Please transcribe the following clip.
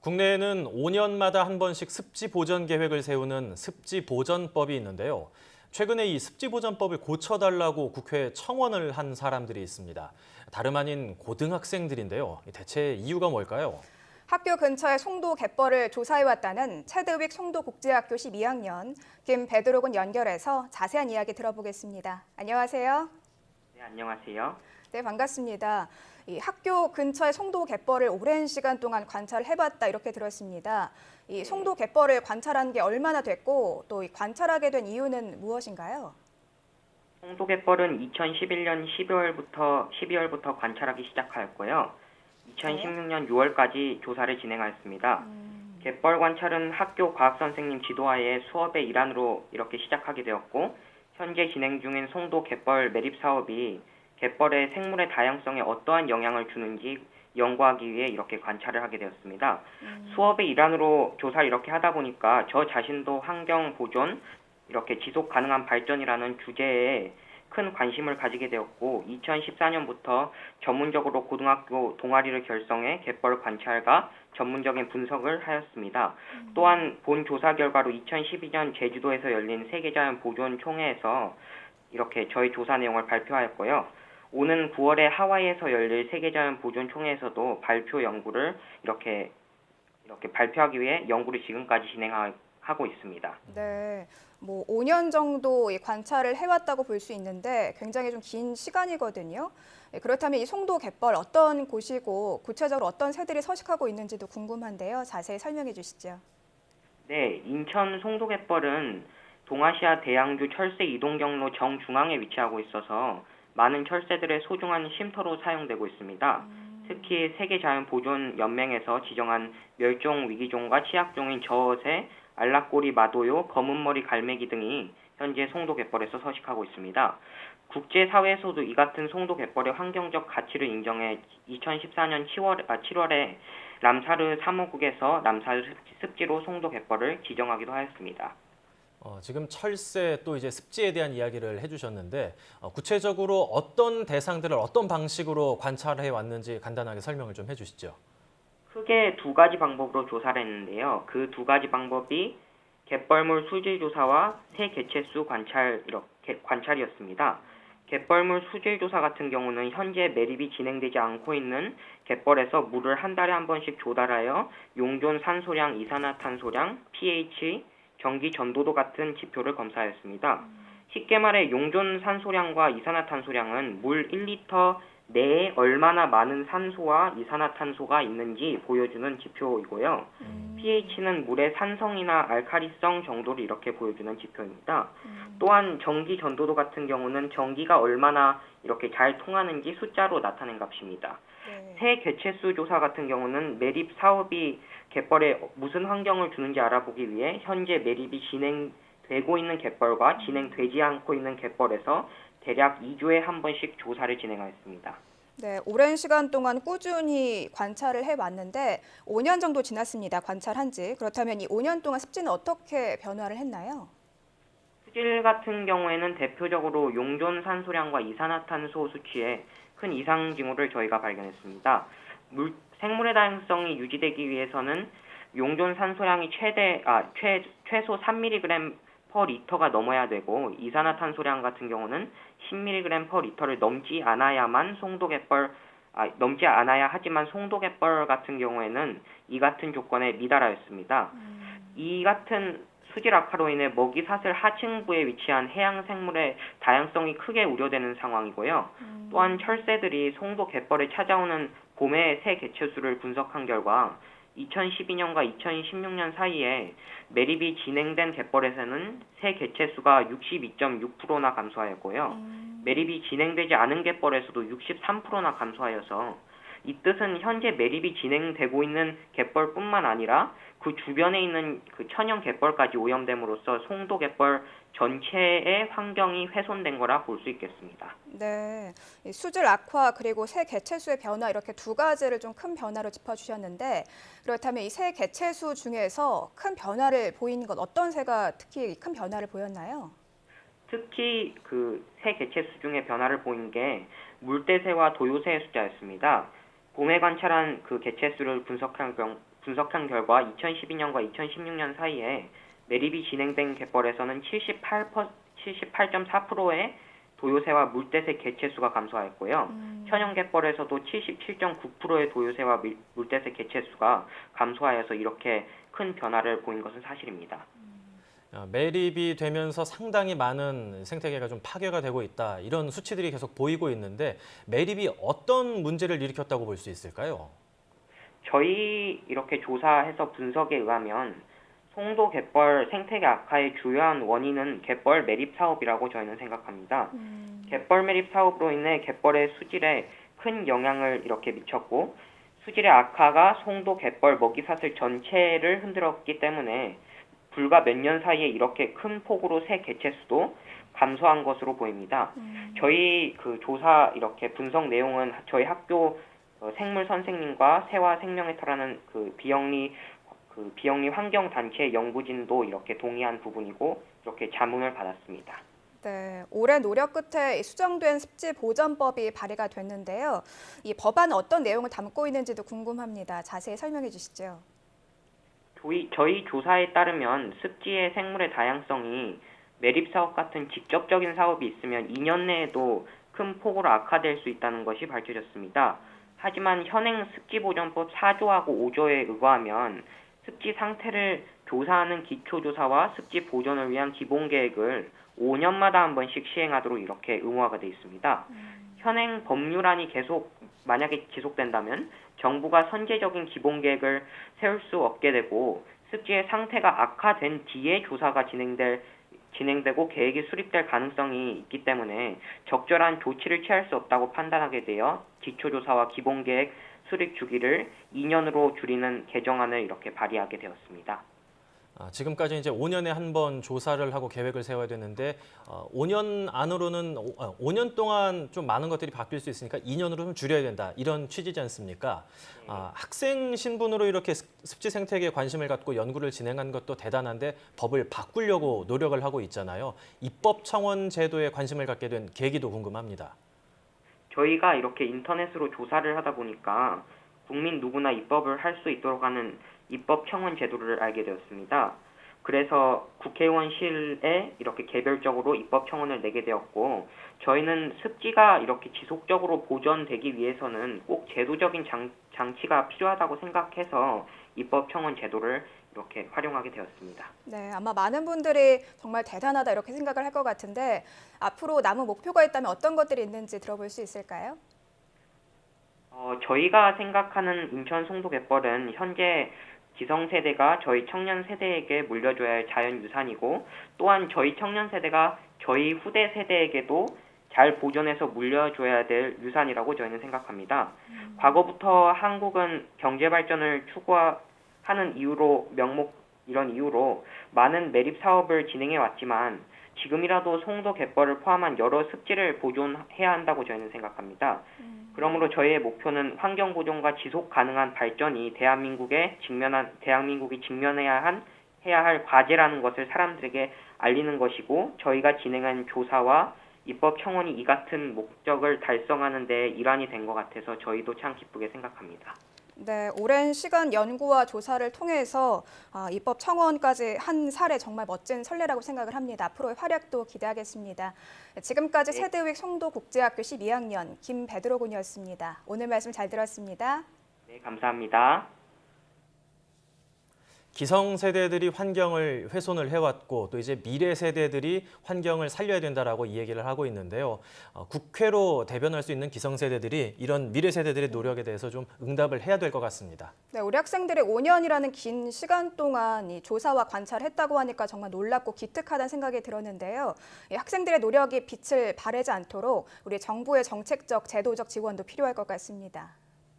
국내에는 5년마다 한 번씩 습지 보전 계획을 세우는 습지 보전법이 있는데요. 최근에 이 습지 보전법을 고쳐달라고 국회에 청원을 한 사람들이 있습니다. 다름 아닌 고등학생들인데요. 대체 이유가 뭘까요? 학교 근처의 송도 갯벌을 조사해왔다는 체드윅 송도국제학교 12학년 김베드로군 연결해서 자세한 이야기 들어보겠습니다. 안녕하세요. 네, 안녕하세요. 네, 반갑습니다. 이 학교 근처의 송도 갯벌을 오랜 시간 동안 관찰을 해봤다 이렇게 들었습니다. 이 송도 갯벌을 관찰한 게 얼마나 됐고 또 이 관찰하게 된 이유는 무엇인가요? 송도갯벌은 2011년 12월부터 관찰하기 시작하였고요. 2016년 6월까지 조사를 진행하였습니다. 갯벌 관찰은 학교 과학선생님 지도하에 수업의 일환으로 이렇게 시작하게 되었고, 현재 진행 중인 송도 갯벌 매립 사업이 갯벌의 생물의 다양성에 어떠한 영향을 주는지 연구하기 위해 이렇게 관찰을 하게 되었습니다. 수업의 일환으로 조사를 이렇게 하다 보니까 저 자신도 환경 보존, 이렇게 지속 가능한 발전이라는 주제에 큰 관심을 가지게 되었고 2014년부터 전문적으로 고등학교 동아리를 결성해 갯벌 관찰과 전문적인 분석을 하였습니다. 또한 본 조사 결과로 2012년 제주도에서 열린 세계자연 보존 총회에서 이렇게 저희 조사 내용을 발표하였고요. 오는 9월에 하와이에서 열릴 세계자연 보존 총회에서도 발표 연구를 이렇게 발표하기 위해 연구를 지금까지 진행하고 있습니다. 네, 뭐 5년 정도 이 관찰을 해왔다고 볼 수 있는데 굉장히 좀 긴 시간이거든요. 그렇다면 이 송도 갯벌 어떤 곳이고 구체적으로 어떤 새들이 서식하고 있는지도 궁금한데요. 자세히 설명해 주시죠. 네, 인천 송도갯벌은 동아시아 대양주 철새 이동 경로 정중앙에 위치하고 있어서 많은 철새들의 소중한 쉼터로 사용되고 있습니다. 특히 세계자연보존연맹에서 지정한 멸종 위기종과 취약종인 저어새, 알락꼬리 마도요, 검은머리 갈매기 등이 현재 송도갯벌에서 서식하고 있습니다. 국제사회에서도 이 같은 송도갯벌의 환경적 가치를 인정해 2014년 7월에 람사르 3호국에서 람사르 습지로 송도갯벌을 지정하기도 하였습니다. 지금 철새 또 이제 습지에 대한 이야기를 해주셨는데 구체적으로 어떤 대상들을 어떤 방식으로 관찰해 왔는지 간단하게 설명을 좀 해주시죠. 크게 두 가지 방법으로 조사를 했는데요. 그 두 가지 방법이 갯벌물 수질 조사와 새 개체수 관찰이었습니다. 갯벌물 수질 조사 같은 경우는 현재 매립이 진행되지 않고 있는 갯벌에서 물을 한 달에 한 번씩 조달하여 용존 산소량, 이산화탄소량, pH, 전기 전도도 같은 지표를 검사하였습니다. 쉽게 말해 용존 산소량과 이산화탄소량은 물 1리터 내에 얼마나 많은 산소와 이산화탄소가 있는지 보여주는 지표이고요. pH는 물의 산성이나 알칼리성 정도를 이렇게 보여주는 지표입니다. 또한 전기 전도도 같은 경우는 전기가 얼마나 이렇게 잘 통하는지 숫자로 나타낸 값입니다. 새 개체수 조사 같은 경우는 매립 사업이 갯벌에 무슨 환경을 주는지 알아보기 위해 현재 매립이 진행되고 있는 갯벌과 진행되지 않고 있는 갯벌에서 대략 2주에 한 번씩 조사를 진행하였습니다. 네, 오랜 시간 동안 꾸준히 관찰을 해왔는데 5년 정도 지났습니다. 관찰한 지. 그렇다면 이 5년 동안 습지는 어떻게 변화를 했나요? 수질 같은 경우에는 대표적으로 용존 산소량과 이산화탄소 수치에 큰 이상 징후를 저희가 발견했습니다. 생물의 다양성이 유지되기 위해서는 용존 산소량이 최소 3mg per 리터가 넘어야 되고 이산화탄소량 같은 경우는 10mg per 리터를 넘지 않아야 하지만 송도갯벌 같은 경우에는 이 같은 조건에 미달하였습니다. 이 같은 수질 악화로 인해 먹이사슬 하층부에 위치한 해양 생물의 다양성이 크게 우려되는 상황이고요. 또한 철새들이 송도갯벌에 찾아오는 봄의 새 개체수를 분석한 결과 2012년과 2016년 사이에 매립이 진행된 갯벌에서는 새 개체수가 62.6%나 감소하였고요. 매립이 진행되지 않은 갯벌에서도 63%나 감소하여서 이 뜻은 현재 매립이 진행되고 있는 갯벌뿐만 아니라 그 주변에 있는 그 천연 갯벌까지 오염됨으로써 송도갯벌 전체의 환경이 훼손된 거라 볼 수 있겠습니다. 네, 이 수질 악화 그리고 새 개체수의 변화 이렇게 두 가지를 좀 큰 변화로 짚어주셨는데 그렇다면 이 새 개체수 중에서 큰 변화를 보이는 건 어떤 새가 특히 큰 변화를 보였나요? 특히 그 새 개체수 중에 변화를 보인 게 물대새와 도요새의 숫자였습니다. 봄에 관찰한 그 개체수를 분석한 결과 2012년과 2016년 사이에 매립이 진행된 갯벌에서는 78.4%의 도요새와 물대새 개체수가 감소하였고요. 현영 갯벌에서도 77.9%의 도요새와 물대새 개체수가 감소하여서 이렇게 큰 변화를 보인 것은 사실입니다. 매립이 되면서 상당히 많은 생태계가 좀 파괴가 되고 있다. 이런 수치들이 계속 보이고 있는데 매립이 어떤 문제를 일으켰다고 볼 수 있을까요? 저희 이렇게 조사해서 분석에 의하면 송도 갯벌 생태계 악화의 주요한 원인은 갯벌 매립 사업이라고 저희는 생각합니다. 갯벌 매립 사업으로 인해 갯벌의 수질에 큰 영향을 이렇게 미쳤고 수질의 악화가 송도 갯벌 먹이사슬 전체를 흔들었기 때문에 불과 몇 년 사이에 이렇게 큰 폭으로 새 개체수도 감소한 것으로 보입니다. 저희 그 조사 이렇게 분석 내용은 저희 학교 생물 선생님과 새와 생명의 터라는 그 비영리 환경 단체 연구진도 이렇게 동의한 부분이고 이렇게 자문을 받았습니다. 네, 오랜 노력 끝에 수정된 습지보전법이 발의가 됐는데요. 이 법안은 어떤 내용을 담고 있는지도 궁금합니다. 자세히 설명해 주시죠. 저희 조사에 따르면 습지의 생물의 다양성이 매립사업 같은 직접적인 사업이 있으면 2년 내에도 큰 폭으로 악화될 수 있다는 것이 밝혀졌습니다. 하지만 현행 습지보전법 4조하고 5조에 의거하면 습지 상태를 조사하는 기초조사와 습지 보존을 위한 기본계획을 5년마다 한 번씩 시행하도록 이렇게 의무화가 되어 있습니다. 현행 법률안이 만약에 지속된다면 정부가 선제적인 기본계획을 세울 수 없게 되고 습지의 상태가 악화된 뒤에 조사가 진행되고 계획이 수립될 가능성이 있기 때문에 적절한 조치를 취할 수 없다고 판단하게 되어 기초조사와 기본계획 수립 주기를 2년으로 줄이는 개정안을 이렇게 발의하게 되었습니다. 지금까지 이제 5년에 한 번 조사를 하고 계획을 세워야 되는데 5년 안으로는 5년 동안 좀 많은 것들이 바뀔 수 있으니까 2년으로 좀 줄여야 된다. 이런 취지지 않습니까? 학생 신분으로 이렇게 습지 생태계에 관심을 갖고 연구를 진행한 것도 대단한데 법을 바꾸려고 노력을 하고 있잖아요. 입법 청원 제도에 관심을 갖게 된 계기도 궁금합니다. 저희가 이렇게 인터넷으로 조사를 하다 보니까 국민 누구나 입법을 할 수 있도록 하는 입법 청원 제도를 알게 되었습니다. 그래서 국회의원실에 이렇게 개별적으로 입법 청원을 내게 되었고 저희는 습지가 이렇게 지속적으로 보존되기 위해서는 꼭 제도적인 장치가 필요하다고 생각해서 입법 청원 제도를 이렇게 활용하게 되었습니다. 네, 아마 많은 분들이 정말 대단하다 이렇게 생각을 할 것 같은데 앞으로 남은 목표가 있다면 어떤 것들이 있는지 들어볼 수 있을까요? 저희가 생각하는 인천 송도 갯벌은 현재 기성세대가 저희 청년 세대에게 물려줘야 할 자연유산이고 또한 저희 청년 세대가 저희 후대 세대에게도 잘 보존해서 물려줘야 될 유산이라고 저희는 생각합니다. 과거부터 한국은 경제발전을 추구하는 이런 이유로 많은 매립 사업을 진행해 왔지만 지금이라도 송도 갯벌을 포함한 여러 습지를 보존해야 한다고 저희는 생각합니다. 그러므로 저희의 목표는 환경 보존과 지속 가능한 발전이 대한민국이 직면해야 할 과제라는 것을 사람들에게 알리는 것이고 저희가 진행한 조사와 입법 청원이 이 같은 목적을 달성하는 데 일환이 된 것 같아서 저희도 참 기쁘게 생각합니다. 네, 오랜 시간 연구와 조사를 통해서 입법 청원까지 한 사례 정말 멋진 선례라고 생각을 합니다. 앞으로의 활약도 기대하겠습니다. 지금까지 세대위익 송도국제학교 12학년 김베드로 군이었습니다. 오늘 말씀 잘 들었습니다. 네, 감사합니다. 기성세대들이 환경을 훼손을 해왔고 또 이제 미래 세대들이 환경을 살려야 된다라고 이 얘기를 하고 있는데요. 국회로 대변할 수 있는 기성세대들이 이런 미래 세대들의 노력에 대해서 좀 응답을 해야 될 것 같습니다. 네, 우리 학생들이 5년이라는 긴 시간 동안 이 조사와 관찰을 했다고 하니까 정말 놀랍고 기특하다는 생각이 들었는데요. 이 학생들의 노력이 빛을 발하지 않도록 우리 정부의 정책적, 제도적 지원도 필요할 것 같습니다.